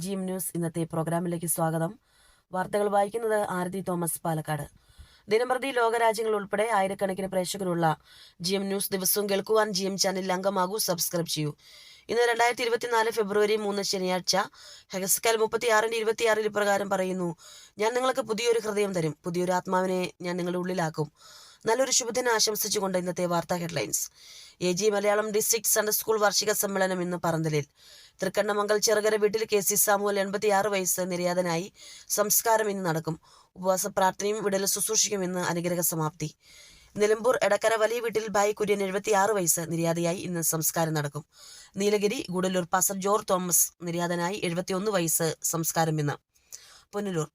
Gym news ഇന്നത്തെ പ്രോഗ്രാമിലേക്ക് സ്വാഗതം. വാർത്തകൾ വായിക്കുന്നത് ആരതി തോമസ്, പാലക്കാട്. ദിനംപ്രതി ലോകരാജ്യങ്ങൾ ഉൾപ്പെടെ ആയിരക്കണക്കിന് പ്രേക്ഷകരുള്ള ജിം ന്യൂസ് ദിവസവും കേൾക്കുവാൻ ജിം ചാനലിൽ അംഗമാകൂ, സബ്സ്ക്രൈബ് ചെയ്യൂ. ഇന്ന് 2024 ഫെബ്രുവരി 3 ശനിയാഴ്ച. ഹെഗസ്കേൽ 36:26 ഇപ്രകാരം പറയുന്നു: ഞാൻ നിങ്ങൾക്ക് പുതിയൊരു ഹൃദയം തരും, പുതിയൊരു ആത്മാവിനെ ഞാൻ നിങ്ങളുടെ ഉള്ളിലാക്കും. നല്ലൊരു ശുഭദിനം ആശംസിച്ചുകൊണ്ട് ഇന്നത്തെ വാർത്താ headlines. AG Malayalam district Sunday school വാർഷിക സമ്മേളനം ഇന്ന് പറന്തലിൽ. തൃക്കണ്ണമംഗൽ ചെറുകര വീട്ടിൽ KC സാമുവൽ 86 വയസ്സ് നിര്യാതനായി. സംസ്കാരം ഇന്ന് നടക്കും. ഉപവാസ പ്രാർത്ഥനയും വിടൽ ശുശ്രൂഷയ്ക്കും ഇന്ന് അനുഗ്രഹ സമാപ്തി. നിലമ്പൂർ എടക്കര വലിയ വീട്ടിൽ ബായി കുര്യൻ 76 വയസ്സ് നിര്യാതയായി. ഇന്ന് സംസ്കാരം നടക്കും. Nilgiri Gudalur pastor George Thomas നിര്യാതനായി. 71 വയസ്സ്. സംസ്കാരം ഇന്ന്. Punalur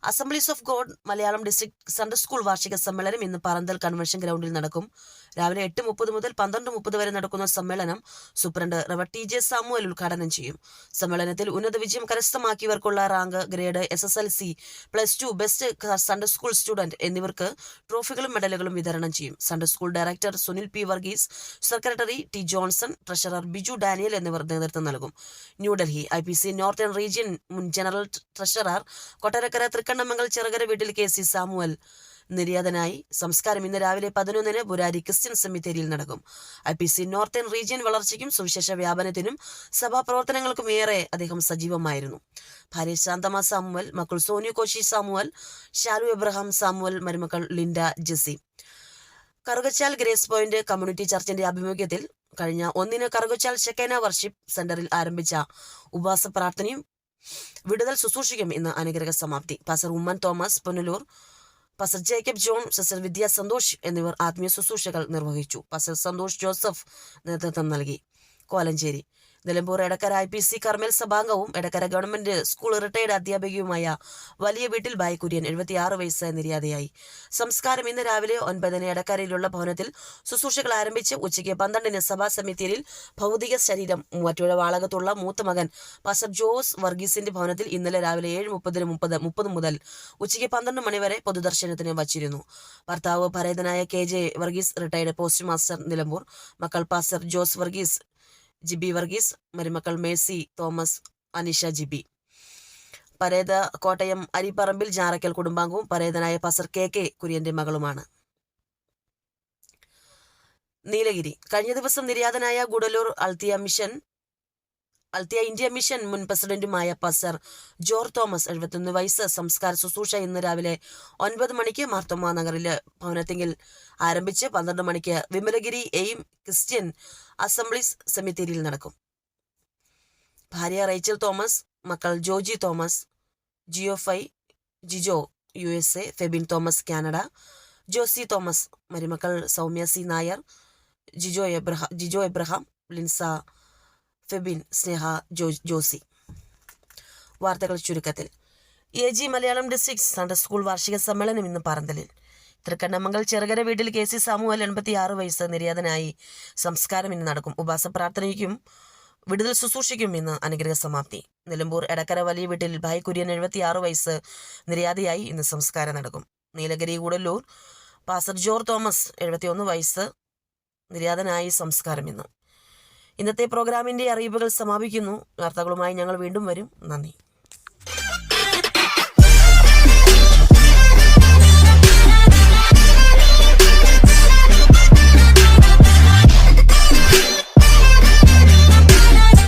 assemblies of God Malayalam district Sunday school വാർഷിക സമ്മേളനം ഇന്ന് പറന്തൽ കൺവെൻഷൻ ഗ്രൗണ്ടിൽ നടക്കും. രാവിലെ 8:30 മുതൽ 12:30 വരെ നടക്കുന്ന സമ്മേളനം സൂപ്രണ്ട് റവ TJ സാമുവൽ ഉദ്ഘാടനം ചെയ്യും. സമ്മേളനത്തിൽ ഉന്നത വിജയം കരസ്ഥമാക്കിയവർക്കുള്ള rank, grade, SSLC, +2, best Sunday school student എന്നിവർക്ക് ട്രോഫികളും മെഡലുകളും വിതരണം ചെയ്യും. Sunday school director Sunil P. Varghese, secretary T. Johnson, treasurer Biju Daniel എന്നിവർ നേതൃത്വം നൽകും. ന്യൂഡൽഹി IPC നോർത്തേൺ റീജിയൻ മുൻ ജനറൽ ട്രഷറർ കൊട്ടാരക്കര തൃക്കണ്ണമംഗൽ ചെറുകര വീട്ടിൽ KC സാമുവൽ നിര്യാതനായി. സംസ്കാരം ഇന്ന് രാവിലെ 11-ന് ബുരാരി ക്രിസ്ത്യൻ സെമിത്തേരിയിൽ നടക്കും. IPC നോർത്തേൺ റീജിയൻ വളർച്ചയ്ക്കും സുവിശേഷ വ്യാപനത്തിനും സഭാപ്രവർത്തനങ്ങൾക്കും ഏറെ അദ്ദേഹം സജീവമായിരുന്നു. ഭാര്യ ശാന്തമ്മ സാമുവൽ, മക്കൾ Sonu Koshy Samuel, Shalu Abraham Samuel, മരുമക്കൾ Linda, Jessy. Karukachal Grace Point community ചർച്ചിന്റെ ആഭിമുഖ്യത്തിൽ കഴിഞ്ഞ 1-ന് കറുകച്ചാൽ ഷെക്കേന വർഷിപ്പ് സെന്ററിൽ ആരംഭിച്ച ഉപവാസ പ്രാർത്ഥനയും വിടുതൽ ശുശ്രൂഷയ്ക്കും ഇന്ന് അനുഗ്രഹ സമാപ്തി. Pastor Oommen Thomas Punalur, pastor Jacob John, sister Vidya Santhosh എന്നിവർ ആത്മീയ ശുശ്രൂഷകൾ നിർവഹിച്ചു. പാസ്റ്റർ സന്തോഷ് ജോസഫ് നേതൃത്വം നൽകി. കോലഞ്ചേരി നിലമ്പൂർ എടക്കര IPC കർമ്മൽ സഭാംഗവും എടക്കര ഗവൺമെന്റ് സ്കൂൾ റിട്ടയർഡ് അധ്യാപികയുമായ വലിയ വീട്ടിൽ ബായി കുര്യൻ 76 വയസ്സ് നിര്യാതയായി. സംസ്കാരം ഇന്ന് രാവിലെ 9-ന് എടക്കരയിലുള്ള ഭവനത്തിൽ ശുശ്രൂഷകൾ ആരംഭിച്ച് ഉച്ചയ്ക്ക് 12-ന് സഭാ സമിതിയിൽ ഭൗതിക ശരീരം മൂവാറ്റുപുഴ വാളകത്തുള്ള മൂത്ത മകൻ പാസ്റ്റർ ജോസ് വർഗീസിന്റെ ഭവനത്തിൽ ഇന്നലെ രാവിലെ 7:30 മുതൽ ഉച്ചയ്ക്ക് 12 മണി വരെ പൊതുദർശനത്തിന് വച്ചിരുന്നു. ഭർത്താവ് പരേതനായ KJ Varghese, retired post master, Nilambur. മക്കൾ പാസ്റ്റർ ജോസ് വർഗീസ്, ജിബി വർഗീസ്, മരുമക്കൾ മേഴ്സി തോമസ്, അനിഷ ജിബി. പരേത കോട്ടയം അരിപ്പറമ്പിൽ ജാറക്കൽ കുടുംബാംഗവും പരേതനായ പാസ്റ്റർ KK കുര്യന്റെ മകളുമാണ്. നീലഗിരി കഴിഞ്ഞ ദിവസം നിര്യാതനായ ഗൂഡല്ലൂർ അൽത്തിയ ഇന്ത്യ മിഷൻ മുൻ പ്രസിഡന്റുമായ പാസ്റ്റർ ജോർജ് തോമസ് 71 വയസ്സ്. സംസ്കാര ശുശ്രൂഷ ഇന്ന് രാവിലെ 9 മണിക്ക് മാർത്തോമ നഗറിലെ ഭവനത്തെങ്കിൽ ആരംഭിച്ച് 12 മണിക്ക് വിമലഗിരി എയിം ക്രിസ്ത്യൻ അസംബ്ലീസ് സെമിത്തേരിയിൽ നടക്കും. ഭാര്യ റേച്ചൽ തോമസ്, മക്കൾ Joji Thomas, Jijo USA, Febin Thomas Canada, Josy Thomas, മരുമക്കൾ സൗമ്യ C. നായർ, ജിജോ എബ്രഹാം, ലിൻസ, ഫെബിൻ, സ്നേഹ, ജോസി. വാർത്തകൾ ചുരുക്കത്തിൽ. AG Malayalam district Sunday school വാർഷിക സമ്മേളനം ഇന്ന് പറന്തലിൽ. തൃക്കണ്ണമംഗൽ ചെറുകര വീട്ടിൽ KC സാമുവൽ 86 വയസ്സ് നിര്യാതനായി. സംസ്കാരം ഇന്ന് നടക്കും. ഉപവാസ പ്രാർത്ഥനയ്ക്കും വിടുതൽ ശുശ്രൂഷയ്ക്കും ഇന്ന് അനുഗ്രഹ സമാപ്തി. നിലമ്പൂർ എടക്കര വലിയ വീട്ടിൽ ബായി കുര്യൻ 76 വയസ്സ് നിര്യാതയായി. ഇന്ന് സംസ്കാരം നടക്കും. Nilgiri Gudalur pastor George Thomas 71 വയസ്സ് നിര്യാതനായി. സംസ്കാരം ഇന്ന്. ഇന്നത്തെ പ്രോഗ്രാമിന്റെ അറിയിപ്പുകൾ സമാപിക്കുന്നു. വാർത്തകളുമായി ഞങ്ങൾ വീണ്ടും വരും. നന്ദി.